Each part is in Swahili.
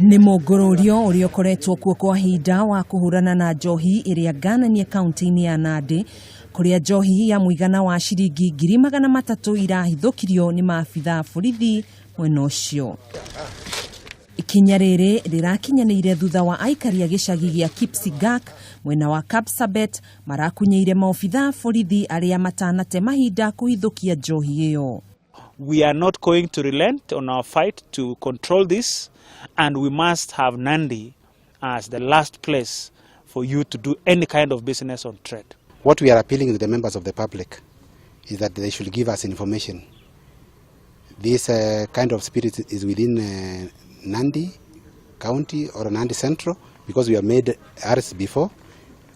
Ni mungururio uria ukoretwo kuo kwa hinda wa kuhurana na njohi iria ngananie kaunti-ini ya Nandi, kuria njohi ya muigana wa ciringi ngiri magana matatu irahithukirio ni maabithaa aborithi mwena ucio. Ikinya riri rirakinyanire thutha wa aikari a gicagi gia Kipsigak mwena wa Kapsabet marakunyeire maabithaa aborithi aria matanate mahinda kuhithukia njohi iyo. We are not going to relent on our fight to control this, and we must have Nandi as the last place for you to do any kind of business on trade. What we are appealing to the members of the public is that they should give us information. This kind of spirit is within Nandi County or Nandi Central, because we have made arrests before.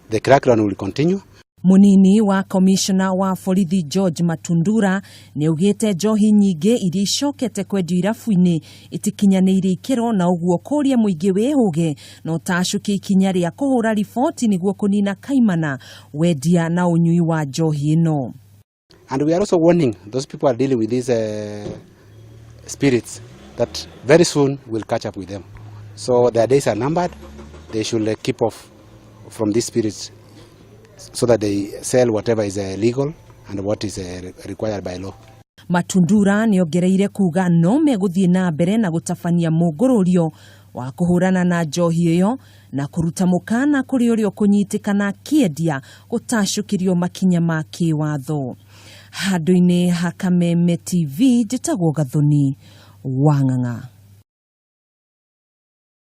The crackdown will continue. Munini wa commissioner wa aborithi George Matundura ni ugite njohi nyingi iria icokete kwendio irabu-ini itikinyanĩire ikero na uguo kuria muingi wehuge no tacuki ikinya ria kuhura riboti niguo kunina kaimana wendia na unyui wa njohi ino. And we are also warning those people are dealing with these spirits that very soon we'll catch up with them. So their days are numbered. They should keep off from these spirits, so that they sell whatever is legal and what is required by law. Matundura niongereire kuga no meguthie na mbere na gutabania mungururio wa kuhurana na njohi iyo na kuruta mukana kuri urio kunyitikana kiendia gutacukirio makinya ma kiwatho. Handu-ini ha Kameme TV njitagwo Gathoni Wang'ang'a.